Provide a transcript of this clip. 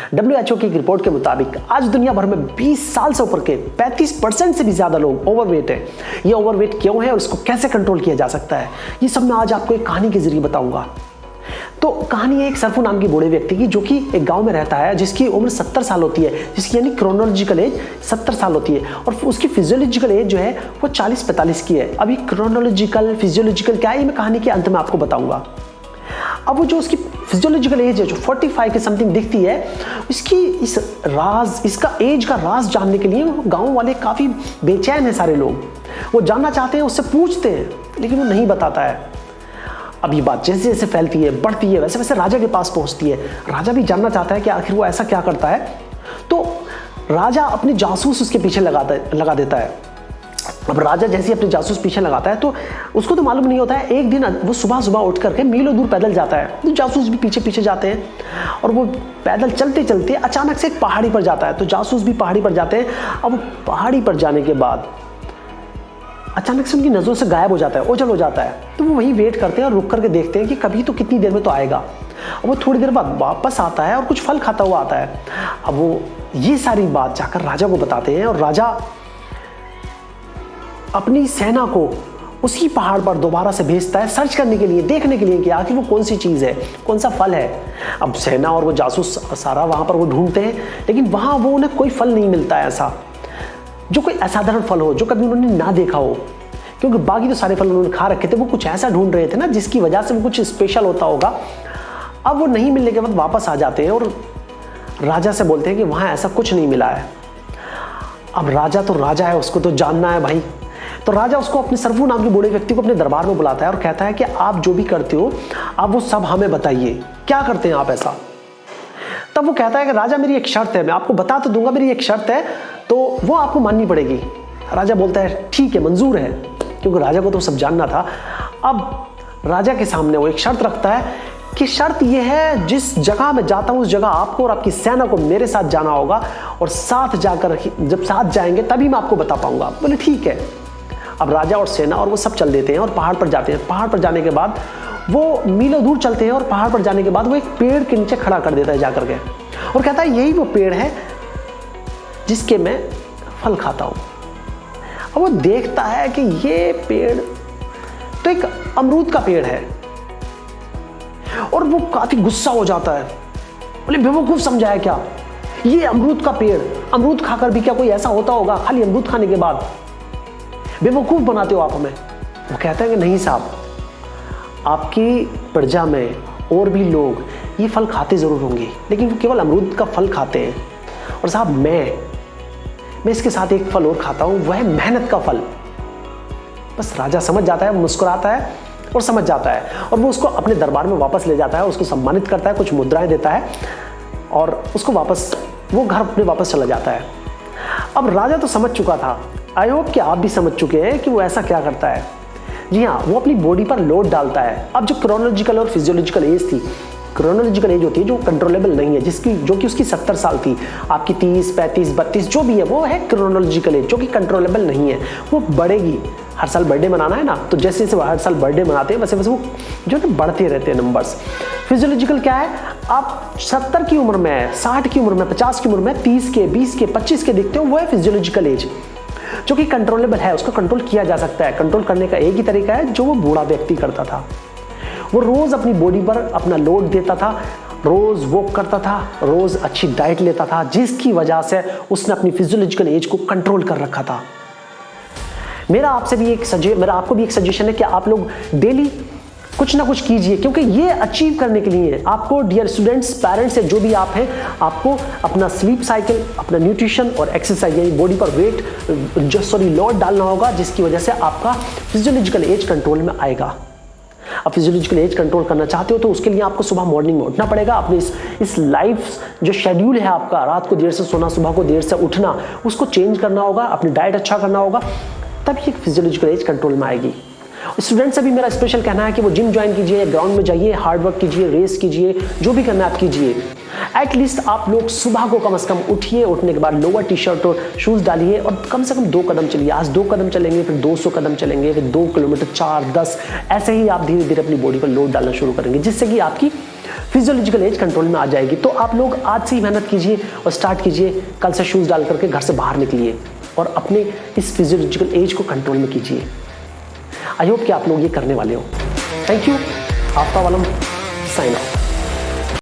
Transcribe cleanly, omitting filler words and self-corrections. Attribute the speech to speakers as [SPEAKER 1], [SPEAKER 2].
[SPEAKER 1] WHO की एक report के मुताबिक आज दुनिया भर में 20 साल से ऊपर के 35% से भी ज्यादा लोग ओवरवेट हैं। ये ओवरवेट क्यों है और इसको कैसे कंट्रोल किया जा सकता है, ये सब मैं आज आपको एक कहानी के जरिए बताऊंगा। तो कहानी है एक सरफू नाम के बूढ़े व्यक्ति की, जो कि एक गांव में रहता है, जिसकी उम्र 70 साल होती है, जिसकी यानी क्रोनोलॉजिकल एज 70 साल होती है, और उसकी फिजियोलॉजिकल एज जो है वो 40-45 की है। अभी क्रोनोलॉजिकल फिजियोलॉजिकल क्या है, ये मैं कहानी के अंत में आपको बताऊंगा। अब वो जो उसकी फिजियोलॉजिकल एज है जो 45 के समथिंग दिखती है, इसका एज का राज जानने के लिए गांव वाले काफी बेचैन है। सारे लोग वो जानना चाहते हैं, उससे पूछते हैं, लेकिन वो नहीं बताता है। अब ये बात जैसे जैसे फैलती है, बढ़ती है, वैसे वैसे राजा के पास पहुंचती है। राजा भी जानना चाहता है कि आखिर वो ऐसा क्या करता है। तो राजा अपने जासूस उसके पीछे लगा देता है। अब राजा जैसे ही अपने जासूस पीछे लगाता है तो उसको तो मालूम नहीं होता है, एक दिन वो सुबह सुबह उठ करके मीलों दूर पैदल जाता है। तो जासूस भी पीछे पीछे जाते हैं और वो पैदल चलते चलते अचानक से एक पहाड़ी पर जाता है। तो जासूस भी पहाड़ी पर जाते हैं। अब पहाड़ी पर जाने के बाद अचानक से उनकी नजरों से गायब हो जाता है, ओझल हो जाता है। तो वो वहीं वेट करते हैं और रुक करके देखते हैं कि कभी तो कितनी देर में तो आएगा। अब वो थोड़ी देर बाद वापस आता है और कुछ फल खाता हुआ आता है। अब वो ये सारी बात जाकर राजा को बताते हैं और राजा अपनी सेना को उसी पहाड़ पर दोबारा से भेजता है सर्च करने के लिए, देखने के लिए कि आखिर वो कौन सी चीज़ है, कौन सा फल है। अब सेना और वो जासूस सारा वहाँ पर वो ढूंढते हैं, लेकिन वहाँ वो उन्हें कोई फल नहीं मिलता है ऐसा जो कोई असाधारण फल हो, जो कभी उन्होंने ना देखा हो, क्योंकि बाकी तो सारे फल उन्होंने खा रखे थे। वो कुछ ऐसा ढूंढ रहे थे ना जिसकी वजह से वो कुछ स्पेशल होता होगा। अब वो नहीं मिलने के बाद वापस आ जाते हैं और राजा से बोलते हैं कि वहाँ ऐसा कुछ नहीं मिला है। अब राजा तो राजा है, उसको तो जानना है भाई। तो राजा उसको अपने सरफू नाम के बूढ़े व्यक्ति को अपने दरबार में बुलाता है और कहता है कि आप जो भी करते हो आप वो सब हमें बताइए, क्या करते हैं आप ऐसा। तब वो कहता है कि राजा मेरी एक शर्त है, मैं आपको बता तो दूंगा, मेरी एक शर्त है, तो वो आपको माननी पड़ेगी। राजा बोलता है ठीक है, मंजूर है, क्योंकि राजा को तो सब जानना था। अब राजा के सामने वो एक शर्त रखता है कि शर्त यह है, जिस जगह मैं जाता हूं उस जगह आपको और आपकी सेना को मेरे साथ जाना होगा, और साथ जाकर जब साथ जाएंगे तभी मैं आपको बता पाऊंगा। बोले ठीक है। अब राजा और सेना और वो सब चल देते हैं और पहाड़ पर जाते हैं। पहाड़ पर जाने के बाद वो मीलों दूर चलते हैं और पहाड़ पर जाने के बाद वो एक पेड़ के नीचे खड़ा कर देता है जाकर के, और कहता है यही वो पेड़ है जिसके मैं फल खाता हूं। अब वो देखता है कि ये पेड़ तो एक अमरूद का पेड़ है, और वो काफी गुस्सा हो जाता है। बोले बेवकूफ समझा है क्या, ये अमरूद का पेड़, अमरूद खाकर भी क्या कोई ऐसा होता होगा, खाली अमरूद खाने के बाद बेवकूफ बनाते हो आप हमें। वो कहते हैं कि नहीं साहब, आपकी प्रजा में और भी लोग ये फल खाते जरूर होंगे, लेकिन वो केवल अमरूद का फल खाते हैं, और साहब मैं इसके साथ एक फल और खाता हूं, वह है मेहनत का फल। बस राजा समझ जाता है, मुस्कुराता है और समझ जाता है, और वो उसको अपने दरबार में वापस ले जाता है, उसको सम्मानित करता है, कुछ मुद्राएं देता है, और उसको वो घर अपने वापस चला जाता है। अब राजा तो समझ चुका था, आई होप कि आप भी समझ चुके हैं कि वो ऐसा क्या करता है। जी हाँ, वो अपनी बॉडी पर लोड डालता है। अब जो क्रोनोलॉजिकल और फिजियोलॉजिकल एज थी, क्रोनोलॉजिकल एज होती है जो कंट्रोलेबल नहीं है, जो कि उसकी 70 साल थी, आपकी 30, 35, 32 जो भी है, वो है क्रोनोलॉजिकल एज जो कि कंट्रोलेबल नहीं है। वो बढ़ेगी, हर साल बर्थडे मनाना है ना, तो जैसे जैसे हर साल बर्थडे मनाते हैं वैसे वैसे वो जो है बढ़ते रहते हैं नंबर्स। फिजियोलॉजिकल क्या है, आप 70 की उम्र में, 60 की उम्र में, 50 की उम्र में 30 के, 20 के, 25 के दिखते हो, वो है फिजियोलॉजिकल एज जो कि कंट्रोलेबल है, उसको कंट्रोल किया जा सकता है। कंट्रोल करने का एक ही तरीका है जो वो बूढ़ा व्यक्ति करता था। वो रोज अपनी बॉडी पर अपना लोड देता था, रोज वॉक करता था, रोज अच्छी डाइट लेता था, जिसकी वजह से उसने अपनी फिजियोलॉजिकल एज को कंट्रोल कर रखा था। मेरा आपको भी एक सजेशन है कि आप लोग डेली कुछ ना कुछ कीजिए, क्योंकि ये अचीव करने के लिए आपको, डियर स्टूडेंट्स, पेरेंट्स से जो भी आप हैं, आपको अपना स्लीप साइकिल, अपना न्यूट्रिशन और एक्सरसाइज यानी बॉडी पर लोड डालना होगा, जिसकी वजह से आपका फिजियोलॉजिकल एज कंट्रोल में आएगा। अब फिजियोलॉजिकल एज कंट्रोल करना चाहते हो तो उसके लिए आपको सुबह मॉर्निंग में उठना पड़ेगा। अपने इस लाइफ जो शेड्यूल है आपका, रात को देर से सोना, सुबह को देर से उठना, उसको चेंज करना होगा, अपनी डाइट अच्छा करना होगा, तभी फिजियोलॉजिकल एज कंट्रोल में आएगी। स्टूडेंट से भी मेरा स्पेशल कहना है कि वो जिम ज्वाइन कीजिए, ग्राउंड में जाइए, हार्ड वर्क कीजिए, रेस कीजिए, जो भी करना है आप कीजिए। एटलीस्ट आप लोग सुबह को कम से कम उठिए, उठने के बाद लोअर टी शर्ट और शूज़ डालिए और कम से कम 2 कदम चलिए। आज 2 कदम चलेंगे, फिर 200 कदम चलेंगे, फिर 2 किलोमीटर, 4, 10, ऐसे ही आप धीरे धीरे अपनी बॉडी पर लोड डालना शुरू करेंगे, जिससे कि आपकी फिजियोलॉजिकल एज कंट्रोल में आ जाएगी। तो आप लोग आज से ही मेहनत कीजिए और स्टार्ट कीजिए, कल से शूज़ डाल करके घर से बाहर निकलिए और अपने इस फिजियोलॉजिकल एज को कंट्रोल में कीजिए। आई होप कि आप लोग ये करने वाले हो। Thank you. Aftab Alam, sign of.